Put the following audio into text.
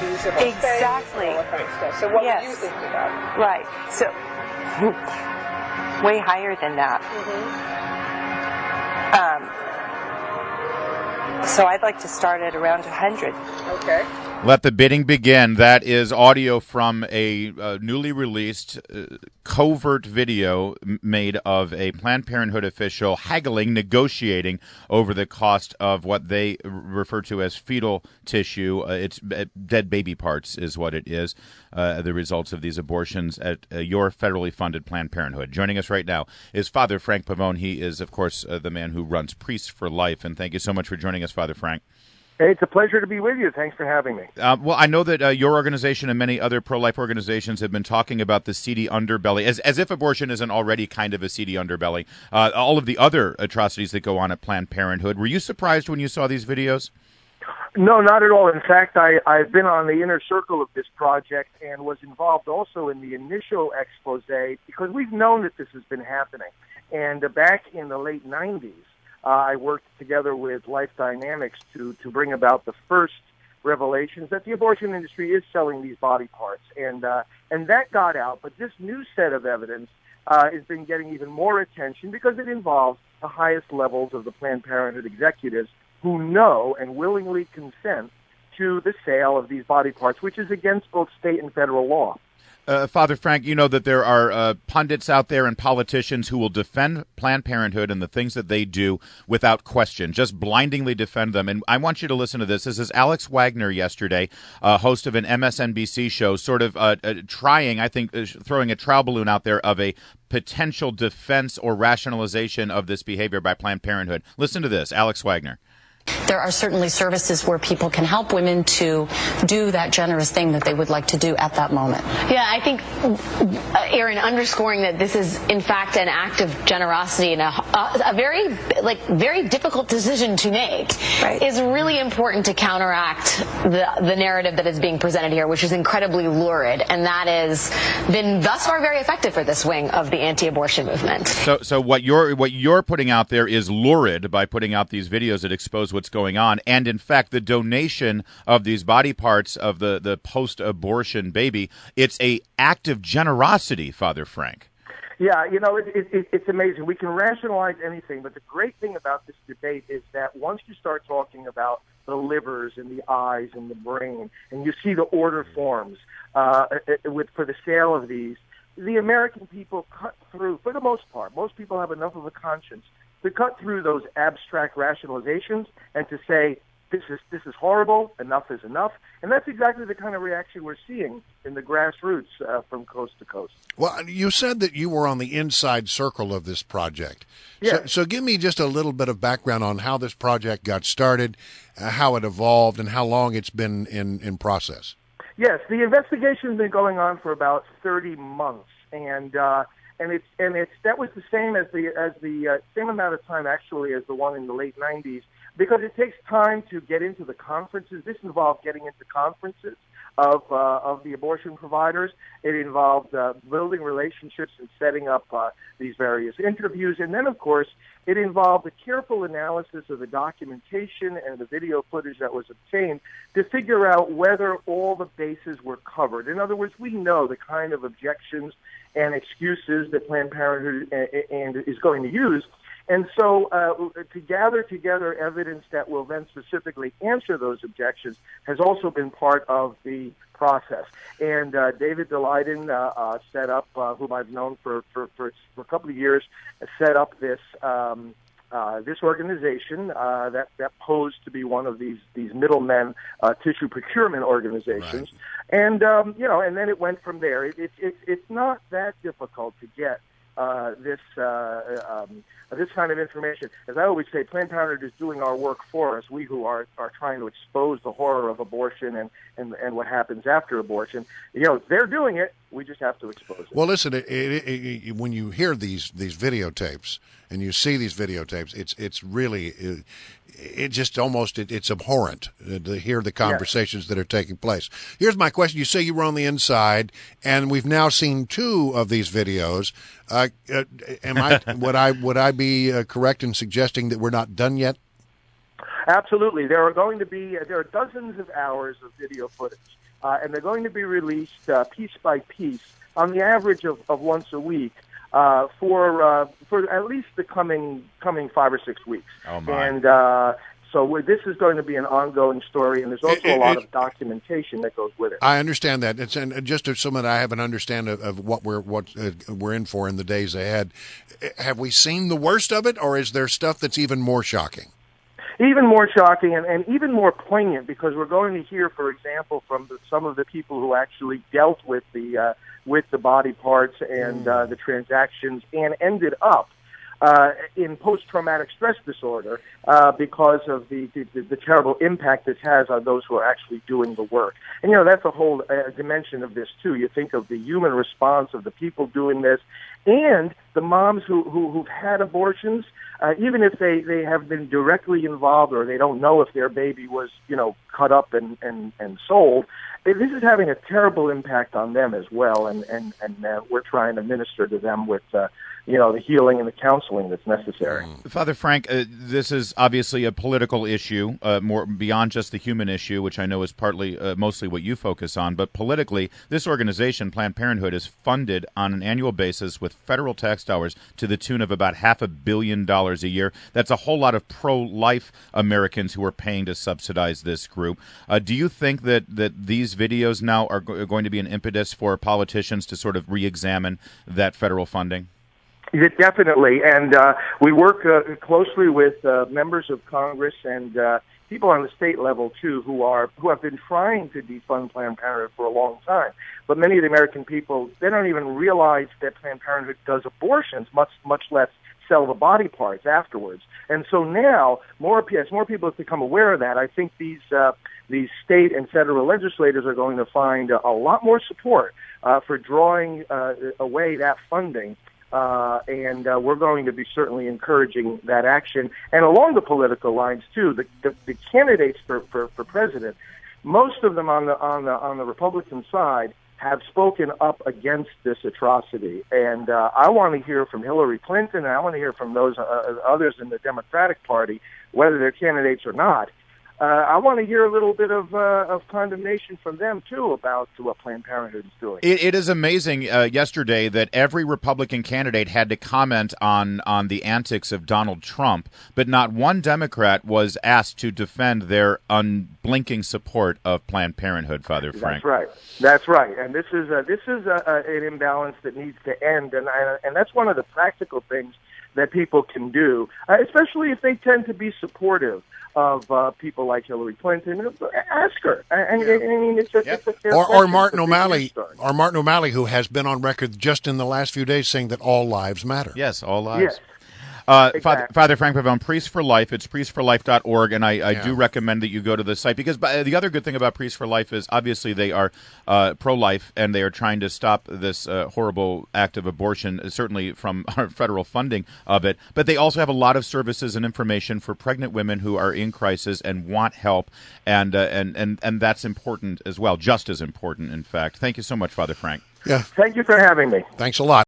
feasible. Exactly. All that kind of stuff. So what Yes. were you thinking of? Right. So, way higher than that. So I'd like to start at around 100. Okay. Let the bidding begin. That is audio from a newly released covert video made of a Planned Parenthood official haggling, negotiating over the cost of what they refer to as fetal tissue. It's dead baby parts is what it is, the results of these abortions at your federally funded Planned Parenthood. Joining us right now is Father Frank Pavone. He is, of course, the man who runs Priests for Life. And thank you so much for joining us, Father Frank. Hey, it's a pleasure to be with you. Thanks for having me. Well, I know that your organization and many other pro-life organizations have been talking about the seedy underbelly, as if abortion isn't already kind of a seedy underbelly, all of the other atrocities that go on at Planned Parenthood. Were you surprised when you saw these videos? No, not at all. In fact, I've been on the inner circle of this project and was involved also in the initial expose because we've known that this has been happening. And back in the late 90s, I worked together with Life Dynamics to bring about the first revelations that the abortion industry is selling these body parts, and that got out. But this new set of evidence has been getting even more attention because it involves the highest levels of the Planned Parenthood executives who know and willingly consent to the sale of these body parts, which is against both state and federal law. Father Frank, you know that there are pundits out there and politicians who will defend Planned Parenthood and the things that they do without question, just blindingly defend them. And I want you to listen to this. This is Alex Wagner yesterday, host of an MSNBC show, sort of trying, I think, throwing a trial balloon out there of a potential defense or rationalization of this behavior by Planned Parenthood. Listen to this, Alex Wagner. There are certainly services where people can help women to do that generous thing that they would like to do at that moment. Yeah, I think, Aaron, underscoring that this is, in fact, an act of generosity and a very difficult decision to make is really important to counteract the narrative that is being presented here, which is incredibly lurid, and that has been thus far very effective for this wing of the anti-abortion movement. So what you're putting out there is lurid by putting out these videos that expose what's going on, and in fact the donation of these body parts of the post-abortion baby, it's a act of generosity, Father Frank. Yeah, you know, it's amazing. We can rationalize anything, but the great thing about this debate is that once you start talking about the livers and the eyes and the brain, and you see the order forms for the sale of these, the American people cut through, for the most part. Most people have enough of a conscience to cut through those abstract rationalizations and to say, this is horrible, enough is enough. And that's exactly the kind of reaction we're seeing in the grassroots from coast to coast. Well, you said that you were on the inside circle of this project. Yeah. So give me just a little bit of background on how this project got started, how it evolved, and how long it's been in process. Yes, the investigation's been going on for about 30 months, and that was the same as the same amount of time actually as the one in the late 90s, because it takes time to get into the conferences. This involved getting into conferences of the abortion providers. It involved building relationships and setting up these various interviews, and then of course it involved a careful analysis of the documentation and the video footage that was obtained to figure out whether all the bases were covered. In other words, we know the kind of objections and excuses that Planned Parenthood is going to use. And so to gather together evidence that will then specifically answer those objections has also been part of the process. And David Daleiden set up, whom I've known for a couple of years, set up this organization that posed to be one of these middlemen tissue procurement organizations. Right. And and then it went from there. It's not that difficult to get this kind of information. As I always say, Planned Parenthood is doing our work for us, we who are trying to expose the horror of abortion and what happens after abortion. You know, they're doing it. We just have to expose it. Well, listen, when you hear these videotapes and you see these videotapes, it's really it's abhorrent to hear the conversations that are taking place. Here's my question. You say you were on the inside, and we've now seen 2 of these videos. Would I be correct in suggesting that we're not done yet? Absolutely. There are dozens of hours of video footage, and they're going to be released piece by piece on the average of once a week for at least the coming 5 or 6 weeks. Oh my! And so this is going to be an ongoing story, and there's also a lot of documentation that goes with it. I understand that. It's and just so that I have an understanding of what we're in for in the days ahead. Have we seen the worst of it, or is there stuff that's even more shocking? Even more shocking and even more poignant, because we're going to hear, for example, from some of the people who actually dealt with the body parts and the transactions and ended up in post-traumatic stress disorder because of the terrible impact this has on those who are actually doing the work. And, that's a whole dimension of this, too. You think of the human response of the people doing this and the moms who've had abortions, even if they have been directly involved or they don't know if their baby was, cut up and sold. This is having a terrible impact on them as well, and we're trying to minister to them with the healing and the counseling that's necessary. Father Frank, this is obviously a political issue, more beyond just the human issue, which I know is mostly what you focus on. But politically, this organization, Planned Parenthood, is funded on an annual basis with federal tax dollars to the tune of about $500 million a year. That's a whole lot of pro-life Americans who are paying to subsidize this group. Do you think that these videos now are going to be an impetus for politicians to sort of re-examine that federal funding? Yeah, definitely, and we work closely with members of Congress and people on the state level too, who have been trying to defund Planned Parenthood for a long time. But many of the American people, they don't even realize that Planned Parenthood does abortions, much less sell the body parts afterwards. And so now, as more people have become aware of that, I think these state and federal legislators are going to find a lot more support for drawing away that funding. And we're going to be certainly encouraging that action. And along the political lines too, the candidates for president, most of them on the Republican side have spoken up against this atrocity. And I want to hear from Hillary Clinton, and I want to hear from those others in the Democratic Party, whether they're candidates or not. I want to hear a little bit of condemnation from them, too, about what Planned Parenthood is doing. It is amazing yesterday that every Republican candidate had to comment on the antics of Donald Trump, but not one Democrat was asked to defend their unblinking support of Planned Parenthood, Father Frank. That's right. And this is an imbalance that needs to end, and that's one of the practical things that people can do, especially if they tend to be supportive of people like Hillary Clinton. Ask her. I mean, it's a or Martin O'Malley, who has been on record just in the last few days saying that all lives matter. Yes, all lives. Yes. Exactly. Father Frank Pavone, Priests for Life. It's priestforlife.org, and I do recommend that you go to the site, because the other good thing about Priests for Life is obviously they are pro-life, and they are trying to stop this horrible act of abortion, certainly from our federal funding of it. But they also have a lot of services and information for pregnant women who are in crisis and want help, and that's important as well, just as important, in fact. Thank you so much, Father Frank. Yeah. Thank you for having me. Thanks a lot.